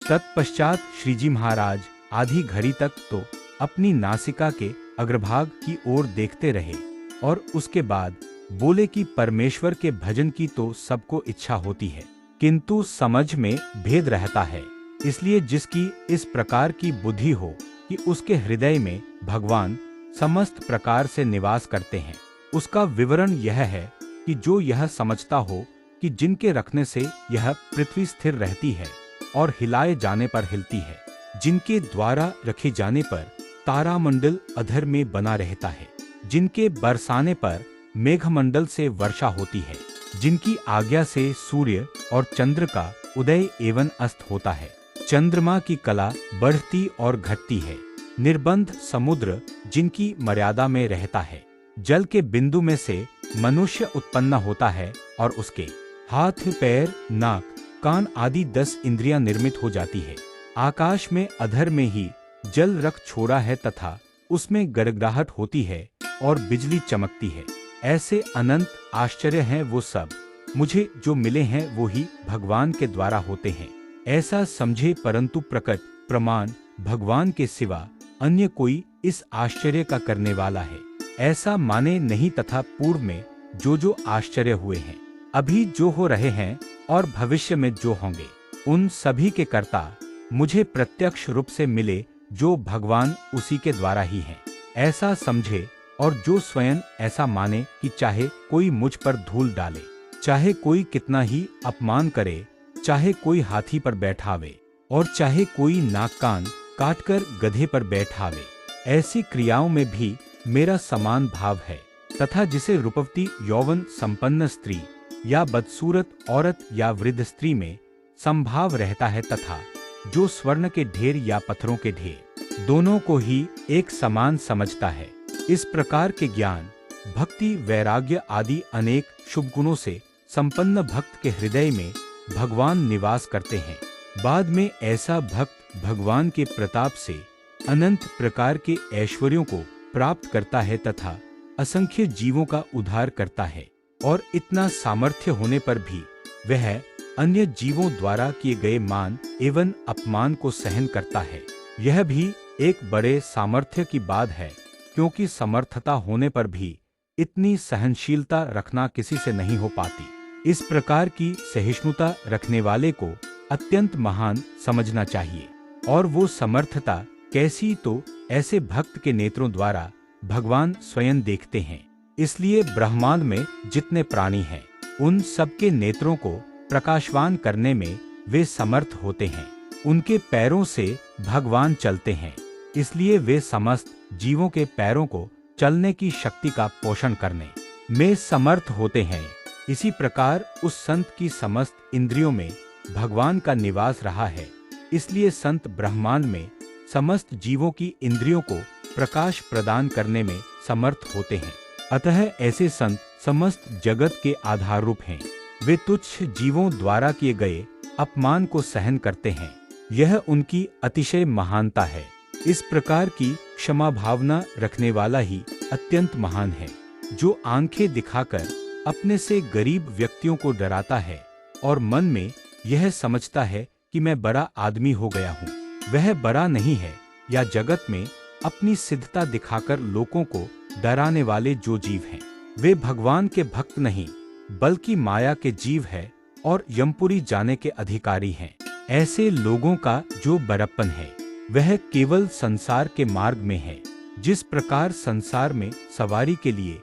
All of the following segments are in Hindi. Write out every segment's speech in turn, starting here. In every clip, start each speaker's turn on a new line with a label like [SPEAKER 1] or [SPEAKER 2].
[SPEAKER 1] तत्पश्चात श्रीजी महाराज आधी घड़ी तक तो अपनी नासिका के अग्रभाग की ओर देखते रहे और उसके बाद बोले कि परमेश्वर के भजन की तो सबको इच्छा होती है, किंतु समझ में भेद रहता है। इसलिए जिसकी इस प्रकार की बुद्धि हो कि उसके हृदय में भगवान समस्त प्रकार से निवास करते हैं, उसका विवरण यह है कि जो यह समझता हो कि जिनके रखने से यह पृथ्वी स्थिर रहती है और हिलाए जाने पर हिलती है, जिनके द्वारा रखे जाने पर तारामंडल अधर में बना रहता है, जिनके बरसाने पर मेघमंडल से वर्षा होती है, जिनकी आज्ञा से सूर्य और चंद्र का उदय एवं अस्त होता है, चंद्रमा की कला बढ़ती और घटती है, निर्बंध समुद्र जिनकी मर्यादा में रहता है, जल के बिंदु में से मनुष्य उत्पन्न होता है और उसके हाथ पैर नाक कान आदि 10 इंद्रियां निर्मित हो जाती है, आकाश में अधर में ही जल रख छोड़ा है तथा उसमें गड़गड़ाहट होती है और बिजली चमकती है। ऐसे अनंत आश्चर्य हैं वो सब, मुझे जो मिले हैं वो ही भगवान के द्वारा होते हैं, ऐसा समझे। परंतु प्रकट प्रमाण भगवान के सिवा अन्य कोई इस आश्चर्य का करने वाला है ऐसा माने नहीं, तथा पूर्व में जो आश्चर्य हुए हैं, अभी जो हो रहे हैं और भविष्य में जो होंगे, उन सभी के कर्ता मुझे प्रत्यक्ष रूप से मिले, जो भगवान उसी के द्वारा ही हैं, ऐसा समझे। और जो स्वयं ऐसा माने कि चाहे कोई मुझ पर धूल डाले, चाहे कोई कितना ही अपमान करे, चाहे कोई हाथी पर बैठावे और चाहे कोई नाक कान काटकर गधे पर बैठावे, ऐसी क्रियाओं में भी मेरा समान भाव है, तथा जिसे रूपवती यौवन संपन्न स्त्री या बदसूरत औरत या वृद्ध स्त्री में संभाव रहता है, तथा जो स्वर्ण के ढेर या पत्थरों के ढेर दोनों को ही एक समान समझता है, इस प्रकार के ज्ञान भक्ति वैराग्य आदि अनेक शुभ गुणों से संपन्न भक्त के हृदय में भगवान निवास करते हैं। बाद में ऐसा भक्त भगवान के प्रताप से अनंत प्रकार के ऐश्वर्यों को प्राप्त करता है तथा असंख्य जीवों का उद्धार करता है, और इतना सामर्थ्य होने पर भी वह अन्य जीवों द्वारा किए गए मान एवं अपमान को सहन करता है। यह भी एक बड़े सामर्थ्य की बात है, क्योंकि समर्थता होने पर भी इतनी सहनशीलता रखना किसी से नहीं हो पाती। इस प्रकार की सहिष्णुता रखने वाले को अत्यंत महान समझना चाहिए। और वो समर्थता कैसी, तो ऐसे भक्त के नेत्रों द्वारा भगवान स्वयं देखते हैं। इसलिए ब्रह्मांड में जितने प्राणी हैं, उन सबके नेत्रों को प्रकाशवान करने में वे समर्थ होते हैं। उनके पैरों से भगवान चलते हैं, इसलिए वे समस्त जीवों के पैरों को चलने की शक्ति का पोषण करने में समर्थ होते हैं। इसी प्रकार उस संत की समस्त इंद्रियों में भगवान का निवास रहा है, इसलिए संत ब्रह्मांड में समस्त जीवों की इंद्रियों को प्रकाश प्रदान करने में समर्थ होते हैं। अतः ऐसे संत समस्त जगत के आधार रूप हैं। वे तुच्छ जीवों द्वारा किए गए अपमान को सहन करते हैं, यह उनकी अतिशय महानता है। इस प्रकार की क्षमा भावना रखने वाला ही अत्यंत महान है। जो आंखें दिखाकर अपने से गरीब व्यक्तियों को डराता है और मन में यह समझता है कि मैं बड़ा आदमी हो गया हूँ, वह बड़ा नहीं है। या जगत में अपनी सिद्धता दिखाकर लोगों को डराने वाले जो जीव हैं, वे भगवान के भक्त नहीं बल्कि माया के जीव है और यमपुरी जाने के अधिकारी हैं। ऐसे लोगों का जो बड़प्पन है, वह केवल संसार के मार्ग में है। जिस प्रकार संसार में सवारी के लिए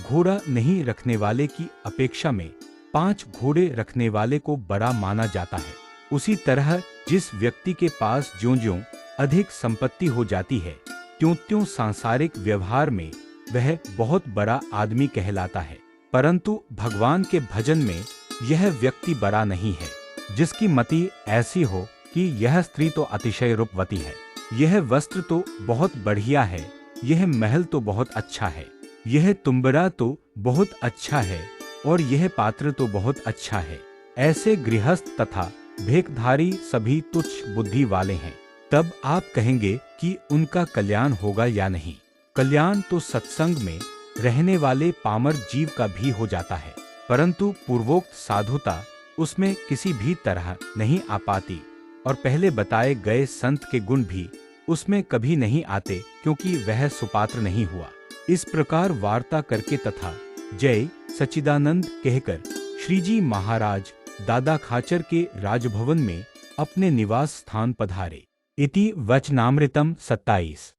[SPEAKER 1] घोड़ा नहीं रखने वाले की अपेक्षा में 5 घोड़े रखने वाले को बड़ा माना जाता है, उसी तरह जिस व्यक्ति के पास ज्यों-ज्यों अधिक संपत्ति हो जाती है, त्यों-त्यों सांसारिक व्यवहार में वह बहुत बड़ा आदमी कहलाता है। परंतु भगवान के भजन में यह व्यक्ति बड़ा नहीं है। जिसकी मति ऐसी हो कि यह स्त्री तो अतिशय रूपवती है, यह वस्त्र तो बहुत बढ़िया है, यह महल तो बहुत अच्छा है, यह तुम्बरा तो बहुत अच्छा है और यह पात्र तो बहुत अच्छा है, ऐसे गृहस्थ तथा भेखधारी सभी तुच्छ बुद्धि वाले हैं, तब आप कहेंगे कि उनका कल्याण होगा या नहीं। कल्याण तो सत्संग में रहने वाले पामर जीव का भी हो जाता है, परंतु पूर्वोक्त साधुता उसमें किसी भी तरह नहीं आ पाती। और पहले बताए गए संत के गुण भी उसमें कभी नहीं आते, क्योंकि वह सुपात्र नहीं हुआ। इस प्रकार वार्ता करके तथा जय सच्चिदानंद कहकर श्रीजी महाराज दादा खाचर के राजभवन में अपने निवास स्थान पधारे। इति वचनामृतम 27।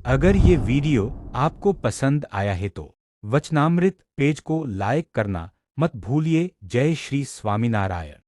[SPEAKER 1] अगर ये वीडियो आपको पसंद आया है तो वचनामृत पेज को लाइक करना मत भूलिए। जय श्री स्वामीनारायण।